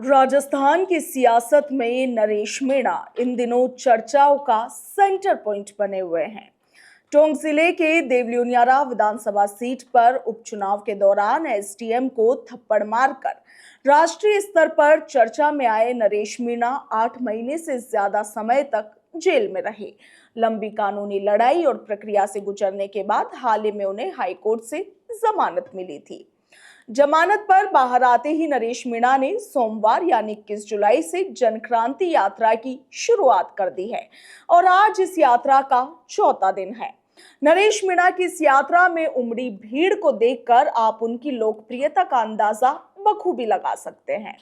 राजस्थान की सियासत में नरेश मीणा इन दिनों चर्चाओं का सेंटर पॉइंट बने हुए हैं। टोंक जिले के देवलियारा विधानसभा सीट पर उपचुनाव के दौरान एसडीएम को थप्पड़ मारकर राष्ट्रीय स्तर पर चर्चा में आए नरेश मीणा 8 महीने से ज्यादा समय तक जेल में रहे। लंबी कानूनी लड़ाई और प्रक्रिया से गुजरने के बाद हाल ही में उन्हें हाईकोर्ट से जमानत मिली थी। जमानत पर बाहर आते ही नरेश मीणा ने सोमवार यानी 21 जुलाई से जनक्रांति यात्रा की शुरुआत कर दी है और आज इस यात्रा का चौथा दिन है। नरेश मीणा की इस यात्रा में उमड़ी भीड़ को देखकर आप उनकी लोकप्रियता का अंदाजा बखूबी लगा सकते हैं।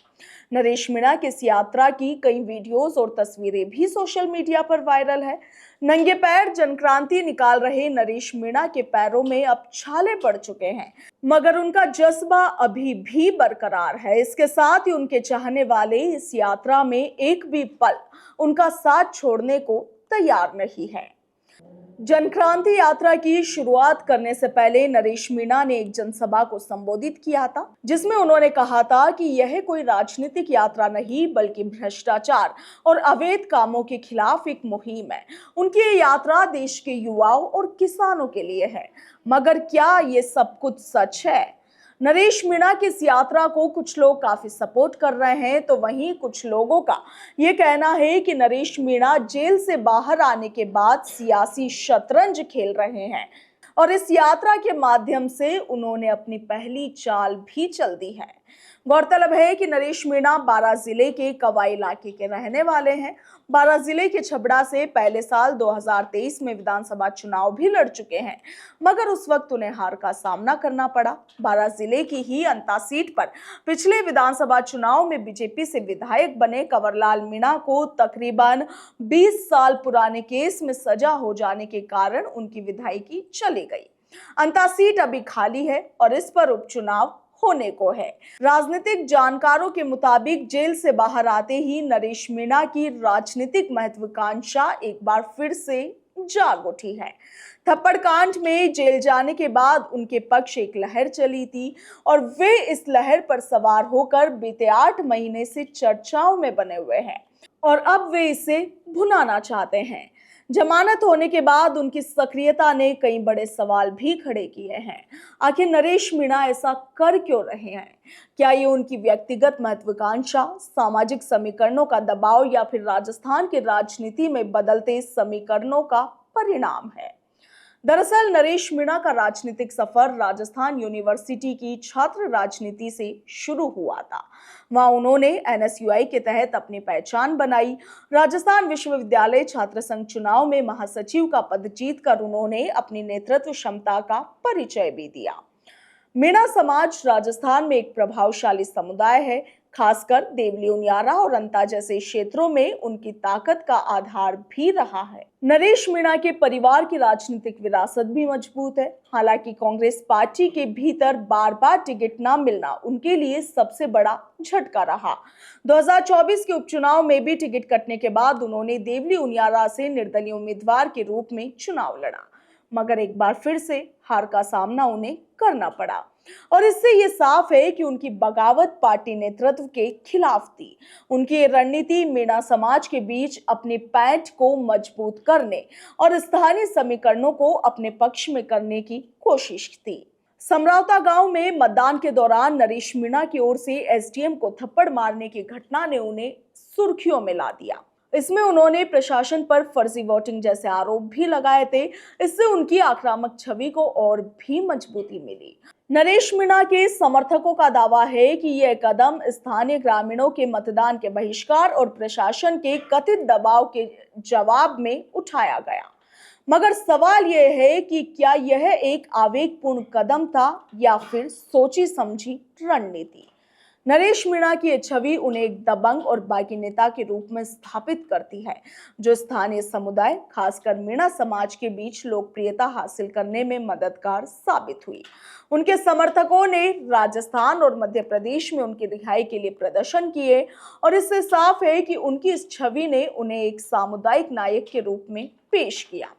नरेश मीणा की इस यात्रा की कई वीडियोस और तस्वीरें भी सोशल मीडिया पर वायरल है। नंगे पैर जनक्रांति निकाल रहे नरेश मीणा के पैरों में अब छाले पड़ चुके हैं, मगर उनका जज्बा अभी भी बरकरार है। इसके साथ ही उनके चाहने वाले इस यात्रा में एक भी पल उनका साथ छोड़ने को तैयार नहीं है। जनक्रांति यात्रा की शुरुआत करने से पहले नरेश मीणा ने एक जनसभा को संबोधित किया था, जिसमें उन्होंने कहा था कि यह कोई राजनीतिक यात्रा नहीं बल्कि भ्रष्टाचार और अवैध कामों के खिलाफ एक मुहिम है। उनकी ये यात्रा देश के युवाओं और किसानों के लिए है, मगर क्या ये सब कुछ सच है? नरेश मीणा की इस यात्रा को कुछ लोग काफी सपोर्ट कर रहे हैं, तो वहीं कुछ लोगों का ये कहना है कि नरेश मीणा जेल से बाहर आने के बाद सियासी शतरंज खेल रहे हैं और इस यात्रा के माध्यम से उन्होंने अपनी पहली चाल भी चल दी है। गौरतलब है कि नरेश मीणा बारां जिले के कवाई इलाके के रहने वाले हैं। बारां जिले के छबड़ा से पहले साल 2023 में विधानसभा चुनाव भी लड़ चुके हैं, मगर उस वक्त उन्हें हार का सामना करना पड़ा। बारां जिले की ही अंता सीट पर पिछले विधानसभा चुनाव में बीजेपी से विधायक बने कंवरलाल मीणा को तकरीबन 20 साल पुराने केस में सजा हो जाने के कारण उनकी विधायकी चली गई। अंता सीट अभी खाली है और इस पर उपचुनाव होने को है। राजनीतिक जानकारों के मुताबिक जेल से बाहर आते ही नरेश मीणा की राजनीतिक महत्वाकांक्षा एक बार फिर से जाग उठी है। थप्पड़ कांड में जेल जाने के बाद उनके पक्ष एक लहर चली थी और वे इस लहर पर सवार होकर बीते 8 महीने से चर्चाओं में बने हुए हैं और अब वे इसे भुनाना चाहते हैं। जमानत होने के बाद उनकी सक्रियता ने कई बड़े सवाल भी खड़े किए हैं। आखिर नरेश मीणा ऐसा कर क्यों रहे हैं? क्या ये उनकी व्यक्तिगत महत्वाकांक्षा, सामाजिक समीकरणों का दबाव या फिर राजस्थान की राजनीति में बदलते समीकरणों का परिणाम है? दरअसल नरेश मीणा का राजनीतिक सफर राजस्थान यूनिवर्सिटी की छात्र राजनीति से शुरू हुआ था। वहां उन्होंने एनएसयूआई के तहत अपनी पहचान बनाई। राजस्थान विश्वविद्यालय छात्र संघ चुनाव में महासचिव का पद जीतकर उन्होंने अपनी नेतृत्व क्षमता का परिचय भी दिया। मीणा समाज राजस्थान में एक प्रभावशाली समुदाय है। खासकर देवलियारा और अंता जैसे क्षेत्रों में उनकी ताकत का आधार भी रहा है। नरेश मीणा के परिवार की राजनीतिक विरासत भी मजबूत है। हालांकि कांग्रेस पार्टी के भीतर बार बार टिकट न मिलना उनके लिए सबसे बड़ा झटका रहा। 2024 के उपचुनाव में भी टिकट कटने के बाद उन्होंने देवलियारा से निर्दलीय उम्मीदवार के रूप में चुनाव लड़ा, मगर एक बार फिर से हार का सामना उन्हें करना पड़ा और इससे ये साफ है कि उनकी बगावत पार्टी नेतृत्व के खिलाफ थी। उनकी रणनीति मीणा समाज के बीच अपनी पैठ को मजबूत करने और स्थानीय समीकरणों को अपने पक्ष में करने की कोशिश थी। समरावता गांव में मतदान के दौरान नरेश मीणा की ओर से एसडीएम को थप्पड़ मारने की घटना ने उन्हें सुर्खियों में ला दिया। इसमें उन्होंने प्रशासन पर फर्जी वोटिंग जैसे आरोप भी लगाए थे। इससे उनकी आक्रामक छवि को और भी मजबूती मिली। नरेश मीणा के समर्थकों का दावा है कि यह कदम स्थानीय ग्रामीणों के मतदान के बहिष्कार और प्रशासन के कथित दबाव के जवाब में उठाया गया। मगर सवाल यह है कि क्या यह एक आवेगपूर्ण कदम था या फिर सोची समझी रणनीति? नरेश मीणा की छवि उन्हें एक दबंग और बागी नेता के रूप में स्थापित करती है, जो स्थानीय समुदाय खासकर मीणा समाज के बीच लोकप्रियता हासिल करने में मददगार साबित हुई। उनके समर्थकों ने राजस्थान और मध्य प्रदेश में उनकी रिहाई के लिए प्रदर्शन किए और इससे साफ है कि उनकी इस छवि ने उन्हें एक सामुदायिक नायक के रूप में पेश किया।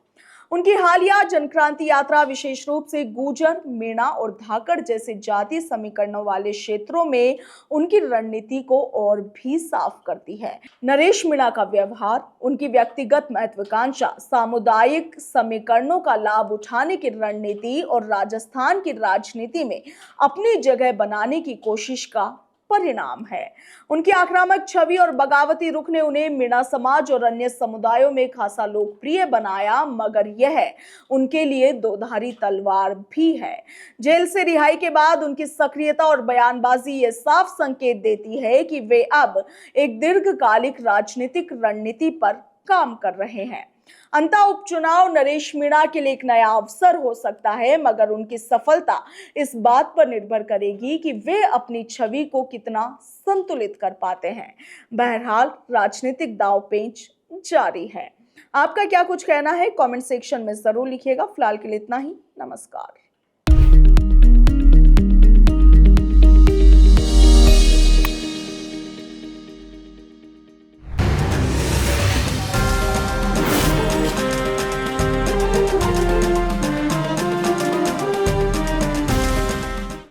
उनकी हालिया जनक्रांति यात्रा विशेष रूप से गुर्जर, मीणा और धाकड़ जैसे जातीय समीकरणों वाले क्षेत्रों में उनकी रणनीति को और भी साफ करती है। नरेश मीणा का व्यवहार, उनकी व्यक्तिगत महत्वाकांक्षा, सामुदायिक समीकरणों का लाभ उठाने की रणनीति और राजस्थान की राजनीति में अपनी जगह बनाने की कोशिश का परिणाम है। उनकी आक्रामक छवि और बगावती रुख ने उन्हें मीणा समाज और अन्य समुदायों में खासा लोकप्रिय बनाया, मगर यह उनके लिए दोधारी तलवार भी है। जेल से रिहाई के बाद उनकी सक्रियता और बयानबाजी ये साफ संकेत देती है कि वे अब एक दीर्घकालिक राजनीतिक रणनीति पर काम कर रहे हैं। अंतः उपचुनाव नरेश मीणा के लिए एक नया अवसर हो सकता है, मगर उनकी सफलता इस बात पर निर्भर करेगी कि वे अपनी छवि को कितना संतुलित कर पाते हैं। बहरहाल राजनीतिक दांवपेच जारी है। आपका क्या कुछ कहना है कमेंट सेक्शन में जरूर लिखिएगा। फिलहाल के लिए इतना ही। नमस्कार।